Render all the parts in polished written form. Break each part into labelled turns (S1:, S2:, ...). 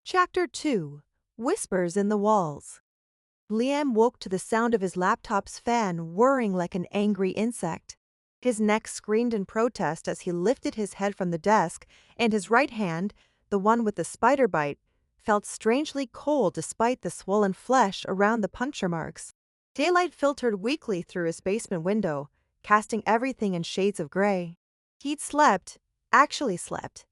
S1: Chapter 2. Whispers in the Walls. Liam woke to the sound of his laptop's fan whirring like an angry insect. His neck screamed in protest as he lifted his head from the desk, and his right hand, the one with the spider bite, felt strangely cold despite the swollen flesh around the puncture marks. Daylight filtered weakly through his basement window, casting everything in shades of gray. He'd slept, actually slept,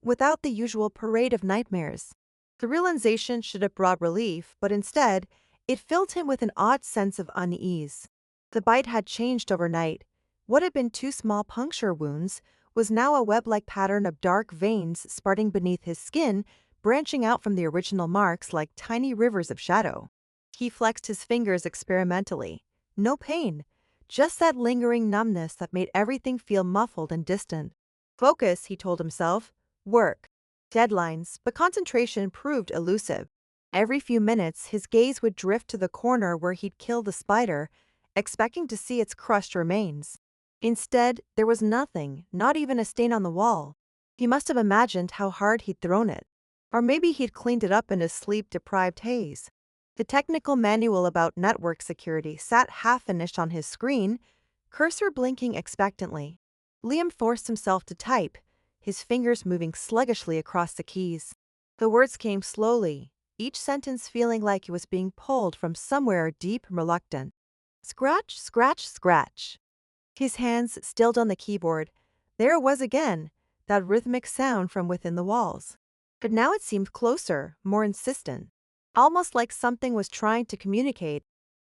S1: without the usual parade of nightmares. The realization should have brought relief, but instead, it filled him with an odd sense of unease. The bite had changed overnight. What had been two small puncture wounds was now a web-like pattern of dark veins sparting beneath his skin, branching out from the original marks like tiny rivers of shadow. He flexed his fingers experimentally. No pain, just that lingering numbness that made everything feel muffled and distant. Focus, he told himself. Work. Deadlines, but concentration proved elusive. Every few minutes, his gaze would drift to the corner where he'd killed the spider, expecting to see its crushed remains. Instead, there was nothing, not even a stain on the wall. He must have imagined how hard he'd thrown it. Or maybe he'd cleaned it up in his sleep-deprived haze. The technical manual about network security sat half-finished on his screen, cursor blinking expectantly. Liam forced himself to type, his fingers moving sluggishly across the keys. The words came slowly, each sentence feeling like it was being pulled from somewhere deep and reluctant. Scratch, scratch, scratch. His hands stilled on the keyboard. There it was again, that rhythmic sound from within the walls. But now it seemed closer, more insistent. Almost like something was trying to communicate.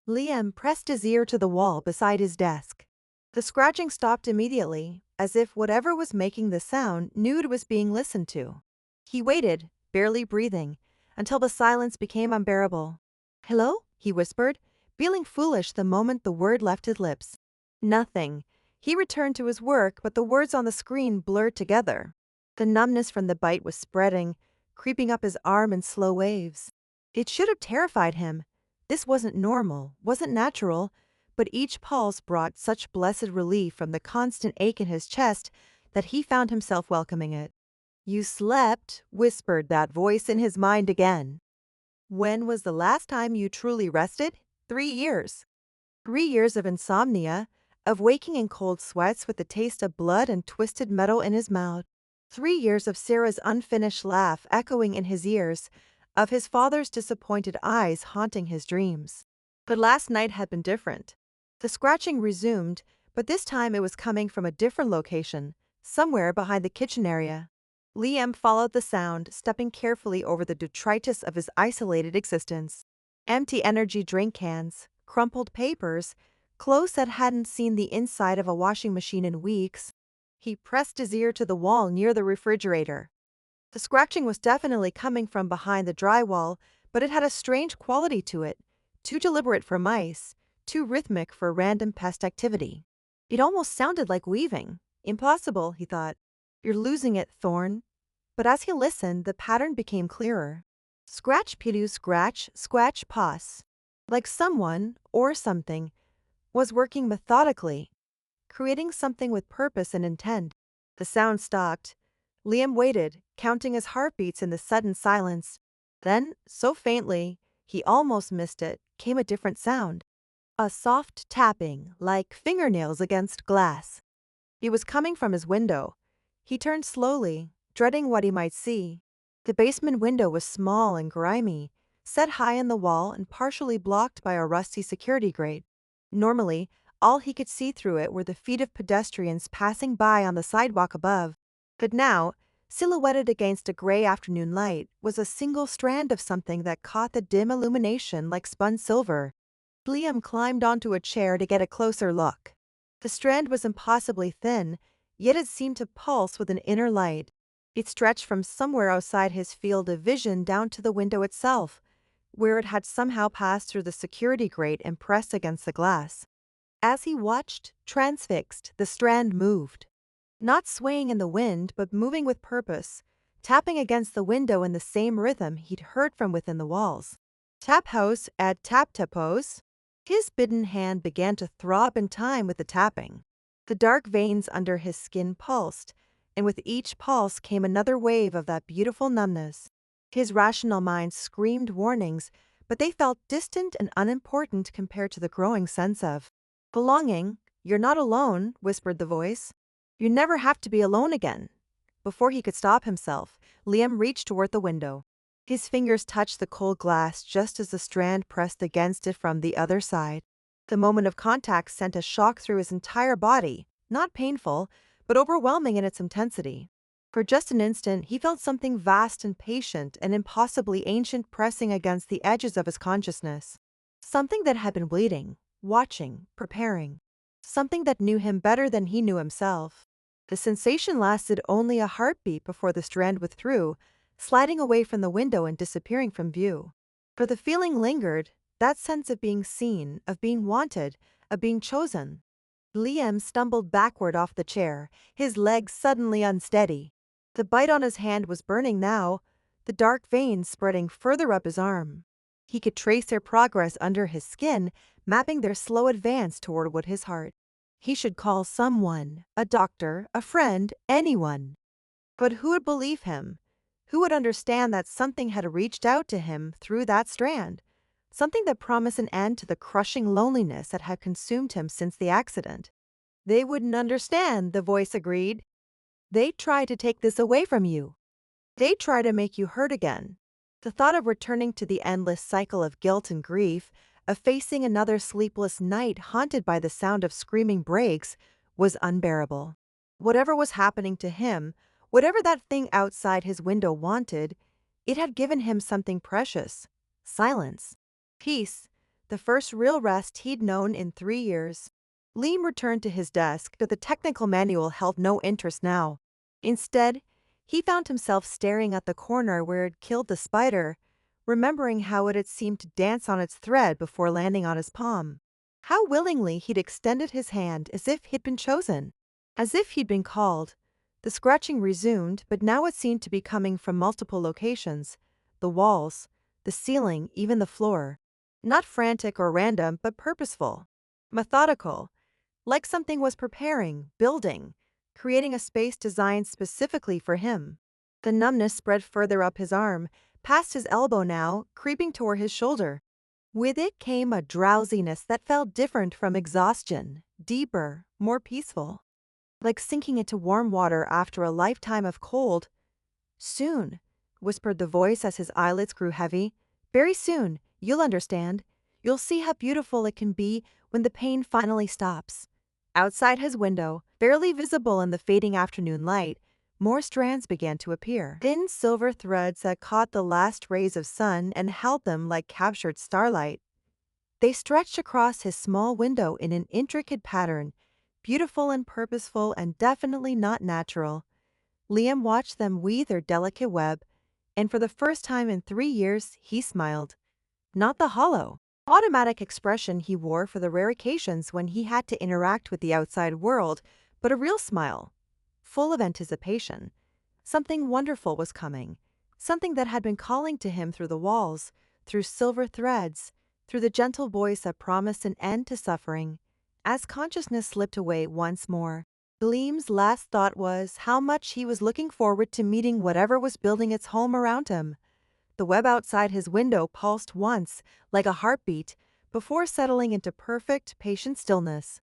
S1: Liam pressed his ear to the wall beside his desk. The scratching stopped immediately, as if whatever was making the sound knew it was being listened to. He waited, barely breathing, until the silence became unbearable. "Hello?" he whispered, feeling foolish the moment the word left his lips. Nothing. He returned to his work, but the words on the screen blurred together. The numbness from the bite was spreading, creeping up his arm in slow waves. It should have terrified him. This wasn't normal, wasn't natural, but each pulse brought such blessed relief from the constant ache in his chest that he found himself welcoming it. "You slept," whispered that voice in his mind again. "When was the last time you truly rested? 3 years. 3 years of insomnia, of waking in cold sweats with the taste of blood and twisted metal in his mouth. 3 years of Sarah's unfinished laugh echoing in his ears, of his father's disappointed eyes haunting his dreams. But last night had been different. The scratching resumed, but this time it was coming from a different location, somewhere behind the kitchen area. Liam followed the sound, stepping carefully over the detritus of his isolated existence. Empty energy drink cans, crumpled papers, clothes that hadn't seen the inside of a washing machine in weeks. He pressed his ear to the wall near the refrigerator. The scratching was definitely coming from behind the drywall, but it had a strange quality to it, too deliberate for mice, too rhythmic for random pest activity. It almost sounded like weaving. Impossible, he thought. You're losing it, Thorn. But as he listened, the pattern became clearer. Scratch pidu scratch, scratch pos. Like someone, or something, was working methodically, creating something with purpose and intent. The sound stopped. Liam waited, counting his heartbeats in the sudden silence. Then, so faintly, he almost missed it, came a different sound. A soft tapping, like fingernails against glass. It was coming from his window. He turned slowly, dreading what he might see. The basement window was small and grimy, set high in the wall and partially blocked by a rusty security grate. Normally, all he could see through it were the feet of pedestrians passing by on the sidewalk above. But now, silhouetted against a gray afternoon light, was a single strand of something that caught the dim illumination like spun silver. Liam climbed onto a chair to get a closer look. The strand was impossibly thin, yet it seemed to pulse with an inner light. It stretched from somewhere outside his field of vision down to the window itself, where it had somehow passed through the security grate and pressed against the glass. As he watched, transfixed, the strand moved. Not swaying in the wind, but moving with purpose, tapping against the window in the same rhythm he'd heard from within the walls. Tap house at tap tapos. His bitten hand began to throb in time with the tapping. The dark veins under his skin pulsed, and with each pulse came another wave of that beautiful numbness. His rational mind screamed warnings, but they felt distant and unimportant compared to the growing sense of belonging. "You're not alone," whispered the voice. "You never have to be alone again." Before he could stop himself, Liam reached toward the window. His fingers touched the cold glass just as the strand pressed against it from the other side. The moment of contact sent a shock through his entire body, not painful, but overwhelming in its intensity. For just an instant, he felt something vast and patient and impossibly ancient pressing against the edges of his consciousness. Something that had been waiting, watching, preparing. Something that knew him better than he knew himself. The sensation lasted only a heartbeat before the strand withdrew, sliding away from the window and disappearing from view. For the feeling lingered, that sense of being seen, of being wanted, of being chosen. Liam stumbled backward off the chair, his legs suddenly unsteady. The bite on his hand was burning now, the dark veins spreading further up his arm. He could trace their progress under his skin, mapping their slow advance toward what his heart. He should call someone, a doctor, a friend, anyone. But who would believe him? Who would understand that something had reached out to him through that strand? Something that promised an end to the crushing loneliness that had consumed him since the accident. They wouldn't understand, the voice agreed. They try to take this away from you. They try to make you hurt again. The thought of returning to the endless cycle of guilt and grief, of facing another sleepless night haunted by the sound of screaming brakes, was unbearable. Whatever was happening to him, whatever that thing outside his window wanted, it had given him something precious. Silence. Peace. The first real rest he'd known in 3 years. Liam returned to his desk, but the technical manual held no interest now. Instead, he found himself staring at the corner where it killed the spider, remembering how it had seemed to dance on its thread before landing on his palm. How willingly he'd extended his hand as if he'd been chosen, as if he'd been called. The scratching resumed, but now it seemed to be coming from multiple locations: the walls, the ceiling, even the floor. Not frantic or random, but purposeful, methodical, like something was preparing, building, creating a space designed specifically for him. The numbness spread further up his arm, past his elbow now, creeping toward his shoulder. With it came a drowsiness that felt different from exhaustion, deeper, more peaceful. Like sinking into warm water after a lifetime of cold. "Soon," whispered the voice as his eyelids grew heavy. "Very soon, you'll understand. You'll see how beautiful it can be when the pain finally stops." Outside his window, barely visible in the fading afternoon light, more strands began to appear. Thin silver threads that caught the last rays of sun and held them like captured starlight. They stretched across his small window in an intricate pattern, beautiful and purposeful and definitely not natural. Liam watched them weave their delicate web, and for the first time in 3 years, he smiled. Not the hollow, automatic expression he wore for the rare occasions when he had to interact with the outside world, but a real smile, full of anticipation. Something wonderful was coming, something that had been calling to him through the walls, through silver threads, through the gentle voice that promised an end to suffering. As consciousness slipped away once more, Gleam's last thought was how much he was looking forward to meeting whatever was building its home around him. The web outside his window pulsed once, like a heartbeat, before settling into perfect, patient stillness.